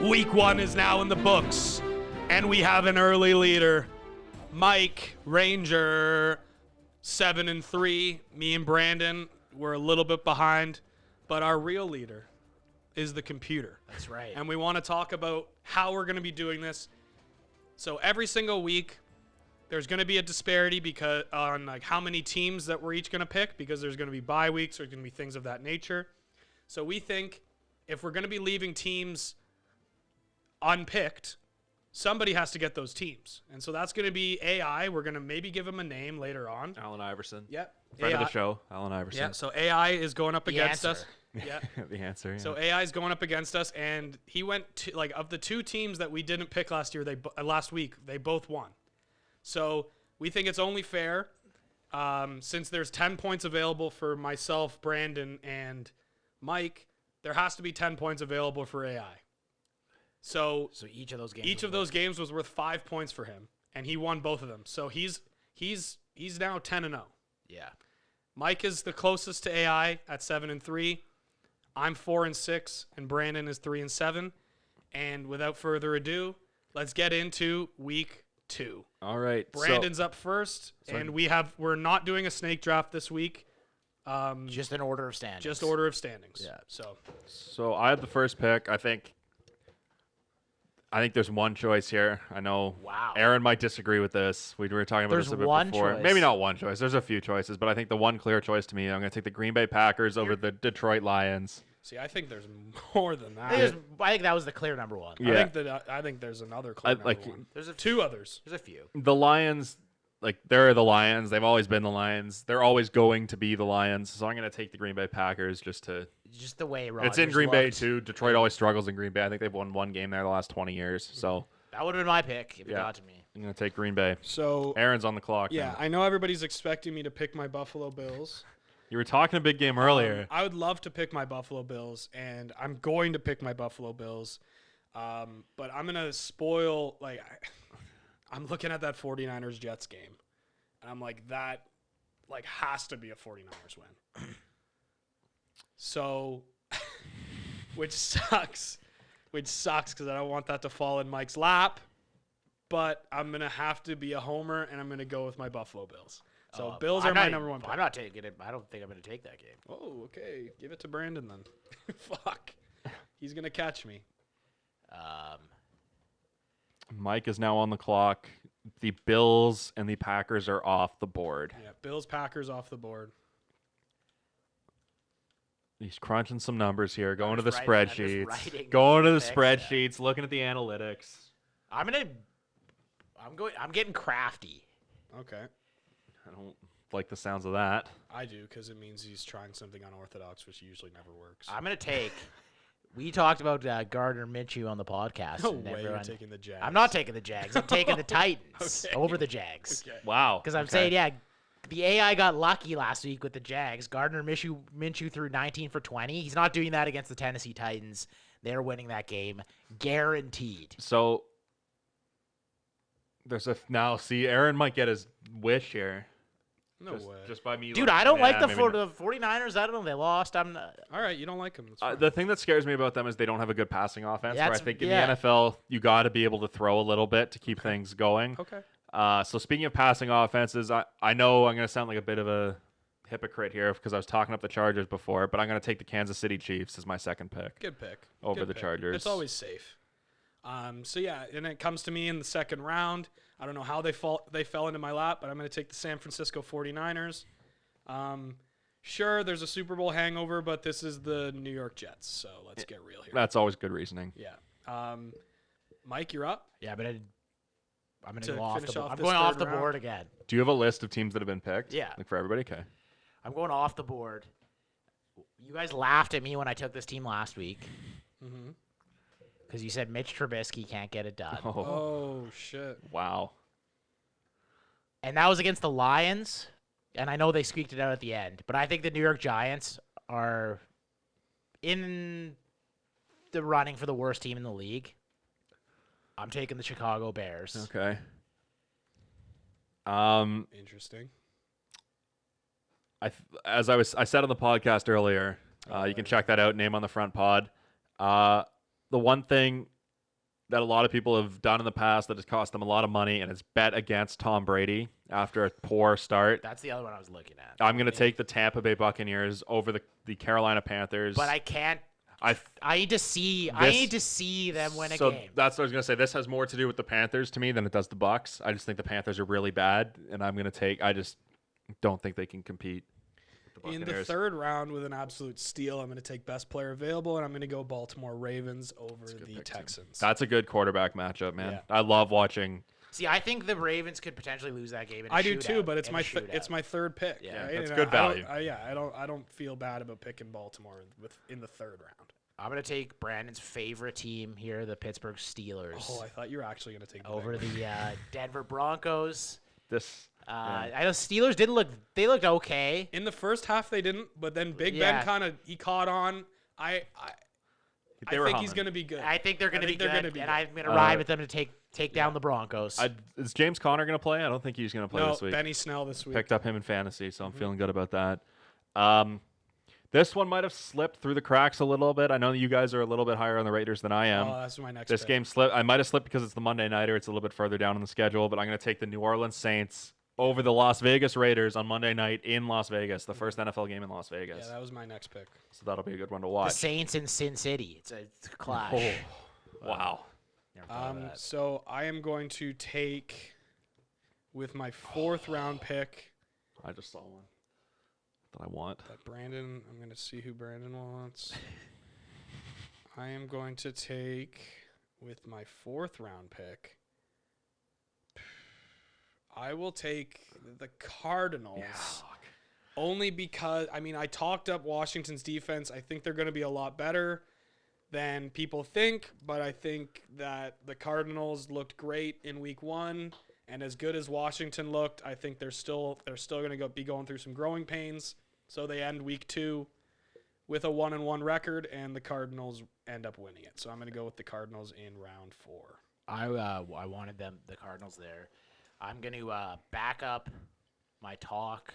Week 1 is now in the books, and we have an early leader. Mike, Ranger, 7-3. Me and Brandon, we're a little bit behind, but our real leader is the computer. That's right. And we want to talk about how we're going to be doing this. So every single week, there's going to be a disparity because on like how many teams that we're each going to pick, because there's going to be bye weeks, there's going to be things of that nature. So we think if we're going to be leaving teams unpicked, somebody has to get those teams. And so that's going to be AI. We're going to maybe give him a name later on. Allen Iverson. Yep. Friend AI. of the show, Allen Iverson. Yeah, so AI is going up against answer. us. Yeah. The answer. Yeah. So AI is going up against us, and he went to, like, of the two teams that we didn't pick last week, they both won. So we think it's only fair, since there's 10 points available for myself, Brandon, and Mike, there has to be 10 points available for AI. So each of those games. each of those games was worth 5 points for him, and he won both of them. So he's now 10-0. Yeah. Mike is the closest to AI at 7-3. I'm 4-6, and Brandon is 3-7. And without further ado, let's get into week 2. All right. Brandon's up first, and we're not doing a snake draft this week. Just an order of standings. Just order of standings. Yeah. So I had the first pick. I think there's one choice here. I know Wow. Aaron might disagree with this. We were talking about There's this a bit one before. choice. Maybe not one choice. There's a few choices, but I think the one clear choice to me, I'm going to take the Green Bay Packers over the Detroit Lions. See, I think there's more than that. I think that was the clear number one. Yeah. I think there's another clear number one. There's Two others. There's a few. The Lions, they're the Lions. They've always been the Lions. They're always going to be the Lions. So I'm going to take the Green Bay Packers just the way Rodgers It's in Green Bay, looked. too. Detroit always struggles in Green Bay. I think they've won one game there the last 20 years. So That would have been my pick if it got to me. I'm going to take Green Bay. So Aaron's on the clock. yeah, now. I know everybody's expecting me to pick my Buffalo Bills. You were talking a big game earlier. I would love to pick my Buffalo Bills, and I'm going to pick my Buffalo Bills. But I'm going to spoil, I'm looking at that 49ers Jets game, and I'm like, that has to be a 49ers win. So, which sucks because I don't want that to fall in Mike's lap. But I'm going to have to be a homer, and I'm going to go with my Buffalo Bills. So Bills are my number one pick. I'm not taking it. I don't think I'm going to take that game. Oh, okay. Give it to Brandon then. Fuck. He's going to catch me. Mike is now on the clock. The Bills and the Packers are off the board. Yeah, Bills, Packers off the board. He's crunching some numbers here, going to the just writing spreadsheets. Going to the picks, spreadsheets, looking at the analytics. I'm getting crafty. Okay. I don't like the sounds of that. I do, because it means he's trying something unorthodox, which usually never works. I'm going to take. We talked about Gardner Minshew on the podcast. No and way everyone- you're taking the Jags. I'm not taking the Jags. I'm taking the Titans Okay. over the Jags. Okay. Wow. Because I'm saying, the AI got lucky last week with the Jags. Gardner Minshew threw 19 for 20. He's not doing that against the Tennessee Titans. They're winning that game. Guaranteed. So there's Aaron might get his wish here. No way. Just by me. Dude, I don't like the maybe not. 49ers. I don't know. They lost. I'm not. All right, you don't like him. That's fine. The thing that scares me about them is they don't have a good passing offense. Where I That's- think in yeah. the NFL, you got to be able to throw a little bit to keep things going. Okay. So speaking of passing offenses, I know I'm going to sound like a bit of a hypocrite here because I was talking up the Chargers before, but I'm going to take the Kansas City Chiefs as my second pick. Good pick. Over Good the pick. Chargers. It's always safe. So yeah, and it comes to me in the second round. I don't know how they fell into my lap, but I'm going to take the San Francisco 49ers. Sure, there's a Super Bowl hangover, but this is the New York Jets, so let's get real here. That's always good reasoning. Yeah. Mike, you're up. Yeah, but I'm going To to go off finish the off I'm this going off third the round? board again. Do you have a list of teams that have been picked? Yeah. Like for everybody? Okay. I'm going off the board. You guys laughed at me when I took this team last week Mm-hmm. because you said Mitch Trubisky can't get it done. Oh, shit. Wow. And that was against the Lions, and I know they squeaked it out at the end, but I think the New York Giants are in the running for the worst team in the league. I'm taking the Chicago Bears. Okay. Interesting. I said on the podcast earlier, you can check that out. Name on the Front Pod. The one thing that a lot of people have done in the past that has cost them a lot of money, and it's bet against Tom Brady after a poor start. That's the other one I was looking at. I'm going to take the Tampa Bay Buccaneers over the Carolina Panthers. But I can't. I need to see. I need to see them win a game. That's what I was gonna say. This has more to do with the Panthers to me than it does the Bucks. I just think the Panthers are really bad, and I'm gonna take. I just don't think they can compete with the In Buccaneers. the third round with an absolute steal, I'm going to take best player available, and I'm going to go Baltimore Ravens over the Texans. That's a good quarterback matchup, man. Yeah. I love watching. See, I think the Ravens could potentially lose that game. I do too, but it's my third pick. Yeah, right? that's And good value. I don't feel bad about picking Baltimore in the third round. I'm gonna take Brandon's favorite team here, the Pittsburgh Steelers. Oh, I thought you were actually going to take the over Bengals. the Denver Broncos. Yeah. I know Steelers didn't look. They looked okay. In the first half, they didn't, but then Big Yeah. Ben he caught on. I They were think he's humming. going to be good. I think they're gonna be good, gonna be and good. I'm gonna ride with them to take down the Broncos. Is James Conner gonna play? I don't think he's gonna play No, this week. Benny Snell this week. Picked up him in fantasy, so I'm feeling good about that. This one might have slipped through the cracks a little bit. I know you guys are a little bit higher on the Raiders than I am. Oh, that's my next This pick. game slipped. I might have slipped because it's the Monday nighter. It's a little bit further down on the schedule, but I'm going to take the New Orleans Saints over the Las Vegas Raiders on Monday night in Las Vegas, the first NFL game in Las Vegas. Yeah, that was my next pick. So that'll be a good one to the watch. Saints in Sin City. It's a clash. Oh, wow. Never thought of that. So I am going to take with my fourth round pick I just saw one that I want. that Brandon. I'm going to see who Brandon wants. I am going to take with my fourth round pick. I will take the Cardinals. Only because, I talked up Washington's defense. I think they're going to be a lot better than people think, but I think that the Cardinals looked great in week 1, and as good as Washington looked, I think they're still going to be going through some growing pains. So they end week 2 with a 1-1 record, and the Cardinals end up winning it. So I'm going to go with the Cardinals in round 4. I wanted the Cardinals there. I'm going to back up my talk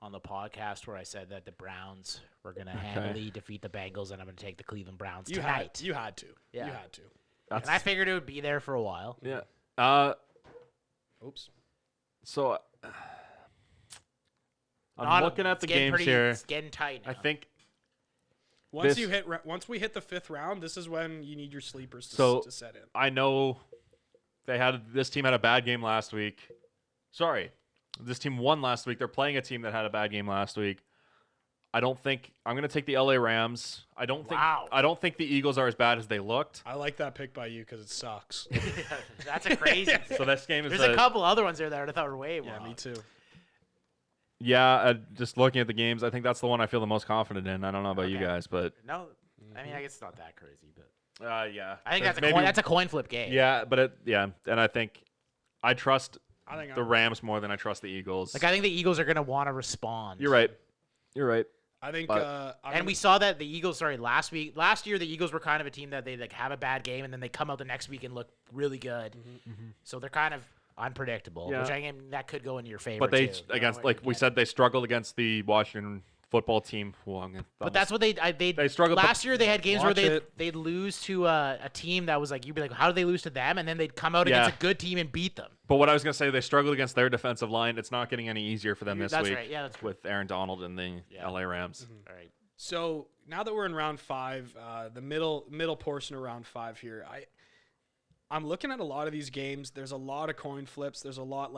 on the podcast where I said that the Browns were going to handily defeat the Bengals, and I'm going to take the Cleveland Browns tonight. You had to. Yeah. You had to. And I figured it would be there for a while. Yeah. Oops. So I'm looking at the games here. It's getting tight now. I think Once This- we hit the 5th round, this is when you need your sleepers to set in. I know this team had a bad game last week. Sorry. This team won last week. They're playing a team that had a bad game last week. I'm going to take the LA Rams. I don't think the Eagles are as bad as they looked. I like that pick by you because it sucks. That's a crazy pick. So this game is There's a couple other ones there that I thought were way more. Yeah, me too. Yeah, just looking at the games, I think that's the one I feel the most confident in. I don't know about you Okay. guys, but No, I mean, I guess it's not that crazy, but yeah. I think Maybe- that's a coin flip game. Yeah, but and I think I trust I think the Rams more than I trust the Eagles. Like I think the Eagles are going to want to respond. You're right. I think, But- And we saw that the Eagles. Last year the Eagles were kind of a team that they have a bad game and then they come out the next week and look really good. So they're kind of unpredictable, Yeah. which that could go into your favor. But they too. against we said they struggled against the Washington football team. But that's what they struggled. last year. They had games where Watch they'd lose to a team that was like you'd be like, how did they lose to them? And then they'd come out against a good team and beat them. But what I was gonna say, they struggled against their defensive line. It's not getting any easier for them this That's week. right. Yeah, that's with Aaron Donald and the LA Rams. all right. So now that we're in round 5, the middle portion of round 5 here, I'm looking at a lot of these games. There's a lot of coin flips. There's a lot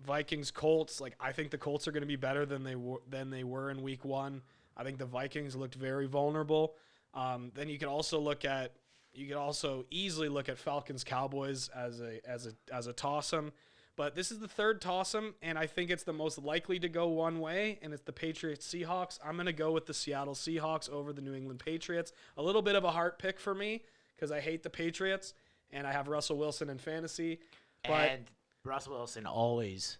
Vikings Colts. Like I think the Colts are going to be better than they were in week 1. I think the Vikings looked very vulnerable. Then you could also easily look at Falcons Cowboys as a toss-em. But this is the third toss-em, and I think it's the most likely to go one way, and it's the Patriots Seahawks. I'm going to go with the Seattle Seahawks over the New England Patriots. A little bit of a heart pick for me because I hate the Patriots, and I have Russell Wilson in fantasy. But And Russell Wilson always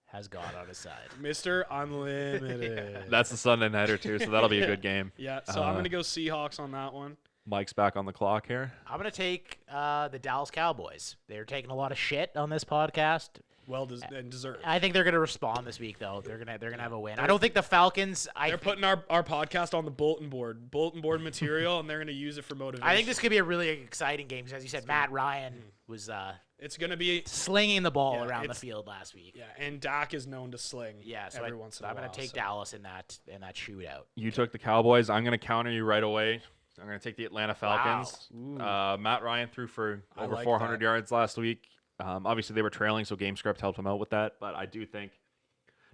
has God on his side. Mr. Unlimited. That's the Sunday nighter too, so that'll be a good game. Yeah, so I'm going to go Seahawks on that one. Mike's back on the clock here. I'm gonna take the Dallas Cowboys. They're taking a lot of shit on this podcast. and deserved. I think they're gonna respond this week, though. They're gonna have a win. I don't think the Falcons. They're putting our podcast on the bulletin board material, and they're going to use it for motivation. I think this could be a really exciting game because, as you said, Matt Ryan was it's going to be slinging the ball around the field last week. Yeah, and Dak is known to sling. Yeah, so every once in a while. I'm going to take Dallas in that shootout. You took the Cowboys. I'm going to counter you right away. I'm going to take the Atlanta Falcons. Matt Ryan threw for over 400 yards last week. Obviously, they were trailing, so game script helped him out with that. But I do think,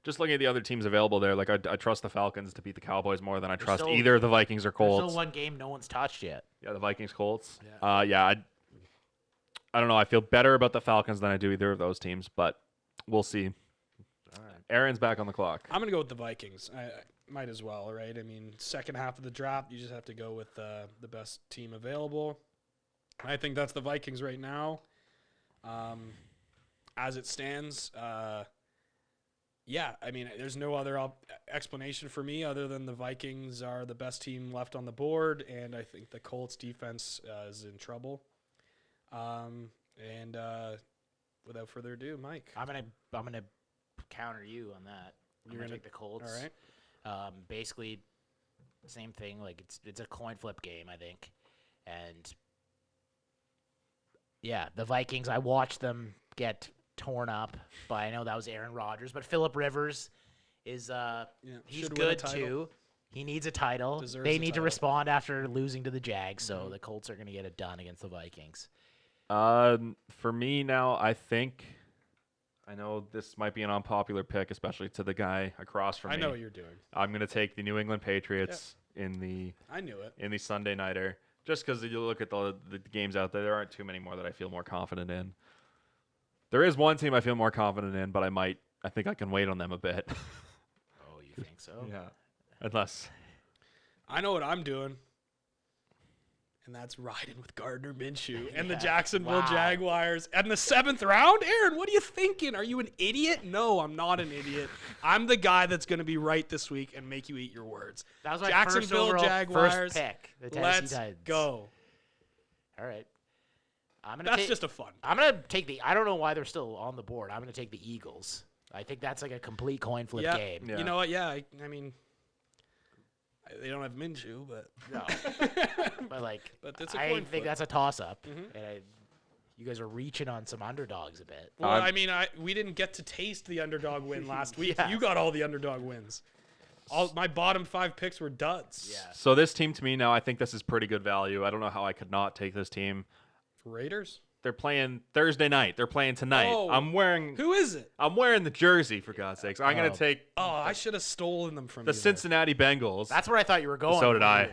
just looking at the other teams available there, like I trust the Falcons to beat the Cowboys more than I trust either the Vikings or Colts. There's still one game no one's touched yet. Yeah, the Vikings, Colts. Yeah. I don't know. I feel better about the Falcons than I do either of those teams, but we'll see. All right. Aaron's back on the clock. I'm going to go with the Vikings. I might as well, right? I mean, second half of the draft, you just have to go with the best team available. I think that's the Vikings right now. As it stands, yeah, I mean, there's no other explanation for me other than the Vikings are the best team left on the board, and I think the Colts defense is in trouble. Without further ado, Mike. I'm gonna counter you on that. You're gonna take the Colts. All right. Basically, same thing. Like it's a coin flip game, I think, and yeah, the Vikings. I watched them get torn up by. I know that was Aaron Rodgers, but Phillip Rivers is he's good too. He needs a title. They need to respond after losing to the Jags, so the Colts are going to get it done against the Vikings. For me now, I know this might be an unpopular pick, especially to the guy across from me. I know what you're doing. I'm going to take the New England Patriots in the Sunday nighter, just because you look at the games out there. There aren't too many more that I feel more confident in. There is one team I feel more confident in, but I think I can wait on them a bit. Oh, you think so? Yeah. Unless I know what I'm doing, and that's riding with Gardner Minshew and the Jacksonville Jaguars. And the 7th round? Aaron, what are you thinking? Are you an idiot? No, I'm not an idiot. I'm the guy that's going to be right this week and make you eat your words. That was my Jacksonville Jaguars. First pick. The Tennessee Let's Titans. go. All right. That's just a fun. I'm going to take I don't know why they're still on the board. I'm going to take the Eagles. I think that's like a complete coin flip game. Yeah. You know what? Yeah, I mean, they don't have Minshew, but no. But it's a I coin think flip. that's a toss-up. And you guys are reaching on some underdogs a bit. Well, I mean, we didn't get to taste the underdog win last week. You got all the underdog wins. All my bottom 5 picks were duds. Yeah. So this team to me now, I think this is pretty good value. I don't know how I could not take this team. Raiders? They're playing Thursday night. They're playing tonight. Oh. Who is it? I'm wearing the jersey, for God's sakes. I'm going to take I should have stolen them from the you Cincinnati Bengals. That's where I thought you were going. So did I.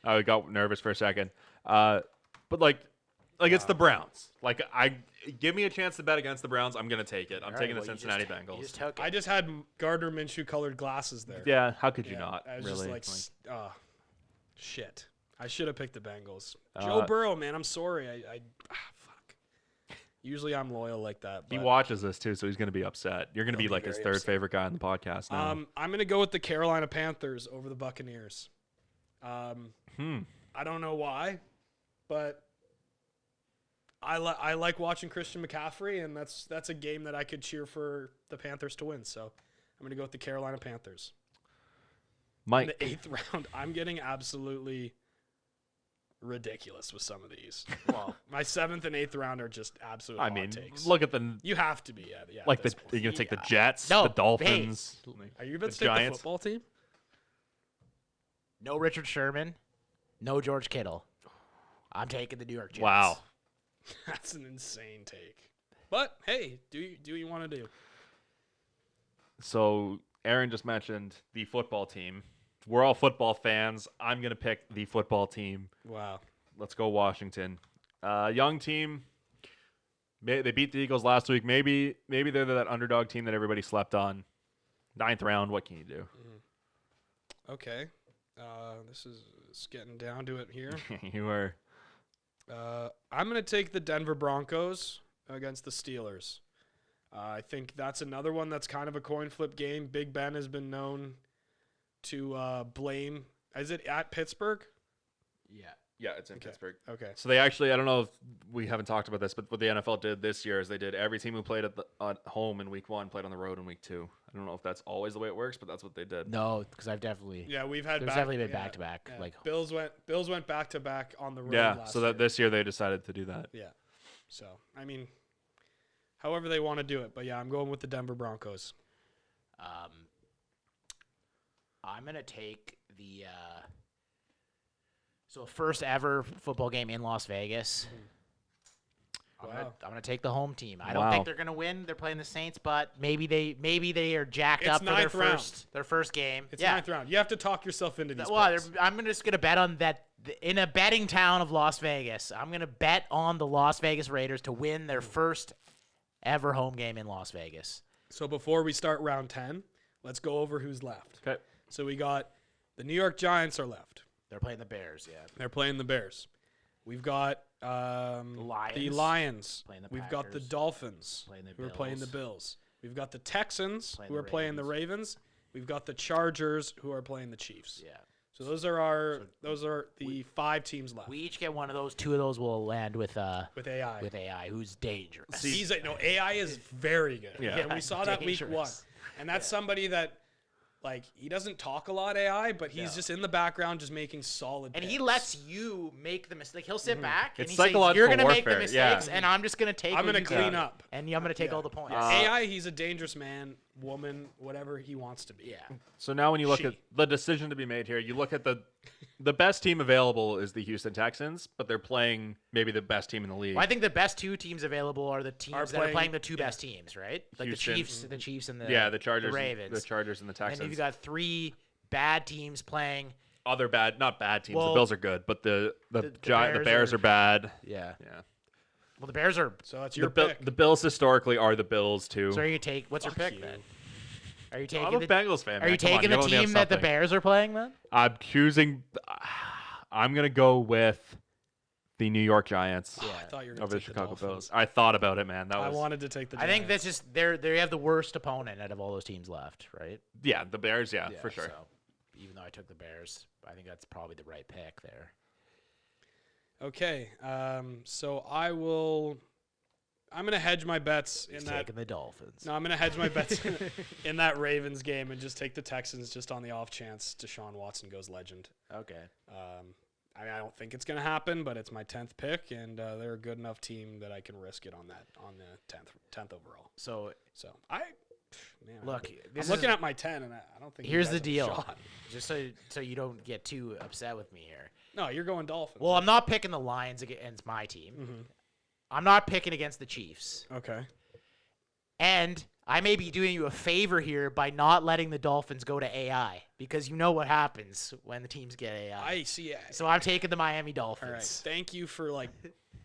I got nervous for a second. But it's the Browns. Give me a chance to bet against the Browns. I'm going to take it. I'm taking the Cincinnati Bengals. You just took it. I just had Gardner Minshew colored glasses there. Yeah, how could you not? I was really? just shit. I should have picked the Bengals. Joe Burrow, man, I'm sorry. Fuck. Usually I'm loyal like that. He watches this too, so he's going to be upset. You're going to be like his third favorite guy on the podcast now. I'm going to go with the Carolina Panthers over the Buccaneers. I don't know why, but I like watching Christian McCaffrey, and that's a game that I could cheer for the Panthers to win. So I'm going to go with the Carolina Panthers. Mike. In the 8th round, I'm getting absolutely ridiculous with some of these. Well, my 7th and 8th round are just absolute hot takes. Look at the. You have to be, yeah. Like you're gonna take the Jets, the Dolphins. Are you about to take the football team? No Richard Sherman, no George Kittle. I'm taking the New York Jets. Wow, that's an insane take. But hey, do you want to do? So Aaron just mentioned the football team. We're all football fans. I'm going to pick the football team. Wow. Let's go Washington. Young team. They beat the Eagles last week. Maybe they're that underdog team that everybody slept on. 9th round. What can you do? Okay. This is getting down to it here. You are. I'm going to take the Denver Broncos against the Steelers. I think that's another one that's kind of a coin flip game. Big Ben has been known to blame. Is it at Pittsburgh? Yeah, it's in Pittsburgh. Okay. So they actually, I don't know if we haven't talked about this, but what the NFL did this year is they did every team who played at home in week 1 played on the road in week 2. I don't know if that's always the way it works, but that's what they did. No, because I've definitely Yeah, we've had there's back, definitely been yeah, back to back. yeah. Like Bills went back to back on the road. Yeah, last so year. that this year they decided to do that. Yeah. So I mean, however they want to do it, but yeah, I'm going with the Denver Broncos. I'm gonna take the first ever football game in Las Vegas. Wow. I'm gonna take the home team. I don't Wow. think they're gonna win. They're playing the Saints, but maybe they are jacked It's up for their ninth round. first game. It's yeah. ninth round. You have to talk yourself into these. Well, picks. I'm just gonna bet on that in a betting town of Las Vegas. I'm gonna bet on the Las Vegas Raiders to win their first ever home game in Las Vegas. So before we start round 10, let's go over who's left. Okay. So we got the New York Giants are left. They're playing the Bears. Yeah. They're playing the Bears. We've got the Lions. Playing the We've got the Packers. Dolphins Playing the who are playing the Bills. Bills. We've got the Texans Playing who the are playing the Ravens. We've got the Chargers who are playing the Chiefs. Yeah. So those are the 5 teams left We each get one of those. 2 of those will land with with AI. who's dangerous. AI is very good. Yeah. And we saw that week 1. Dangerous. And that's somebody that like he doesn't talk a lot AI, but he's just in the background just making solid And he picks. lets you make the mistake. He'll sit back and It's he says, psychological "You're gonna make the warfare, yeah. mistakes, and I'm just gonna take. I'm what gonna you clean take, up. and I'm gonna take all the points." AI, he's a dangerous man, woman, whatever he wants to be. Yeah. So now when you look She. at the decision to be made here, you look at the best team available is the Houston Texans, but they're playing maybe the best team in the league. Well, I think the best 2 teams available are the teams that are playing- playing the 2 best teams, right? Like Houston. the Chiefs, and the the Chargers, the Ravens. the Chargers and the And then Texans. you've got 3 bad teams playing. Other bad, not bad teams. Well, the Bills are good, but the Bears Bears are- are bad. Yeah. Yeah. Well, the Bears are. So that's The, your Bill- pick. the Bills historically are the Bills too. So are you take? What's your Fuck pick you. then? Are you taking I'm a the Bengals fan. Are man. you Come on, taking the let me have team that the something. Bears are playing then? I'm choosing. I'm gonna go with the New York Giants I thought you were over going the to take the Chicago Dolphins. Bills. I thought about it, man. That I was wanted to take the I think Giants. that's just they have the worst opponent out of all those teams left, right? yeah, the Bears. Yeah, for sure. So, even though I took the Bears, I think that's probably the right pick there. Okay. So I'm going to hedge my bets He's in that. taking the Dolphins. No, I'm going to hedge my bets in that Ravens game and just take the Texans just on the off chance Deshaun Watson goes legend. Okay. I mean, I don't think it's going to happen, but it's my 10th pick, and they're a good enough team that I can risk it on the 10th overall. So So man, look, I'm looking at my 10, and I don't think. you here's guys the have a deal. shot. Just so you don't get too upset with me here. No, you're going Dolphins. Well, I'm not picking the Lions against my team. Mhm. I'm not picking against the Chiefs. Okay. And I may be doing you a favor here by not letting the Dolphins go to AI because you know what happens when the teams get AI. I see. So I'm taking the Miami All right. Dolphins. Thank you for like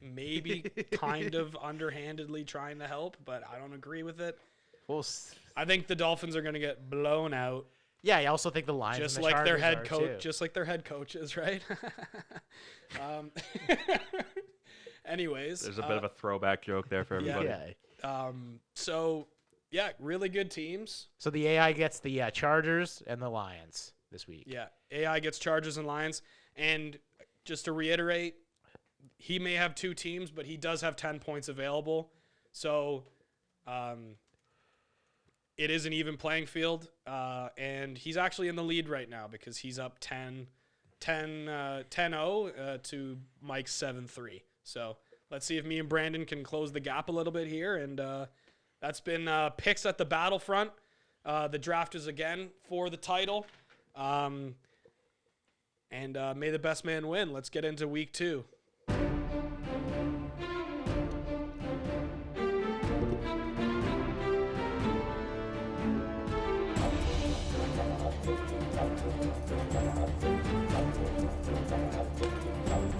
maybe kind of underhandedly trying to help, but I don't agree with it. Well, I think the Dolphins are going to get blown out, yeah, I also think the Lions just and the like their Chargers head are, coach, too. just like their head coaches, right? um, anyways, There's a bit of a throwback joke there for everybody. Yeah. So yeah, really good teams. So the AI gets the Chargers and the Lions this week. Yeah, AI gets Chargers and Lions, and just to reiterate, he may have 2 teams, but he does have 10 points available. So, it is an even playing field, and he's actually in the lead right now because he's up 10-0 to Mike's 7-3. So let's see if me and Brandon can close the gap a little bit here. And that's been picks at the Battlefront. The draft is again for the title. And may the best man win. Let's get into week 2.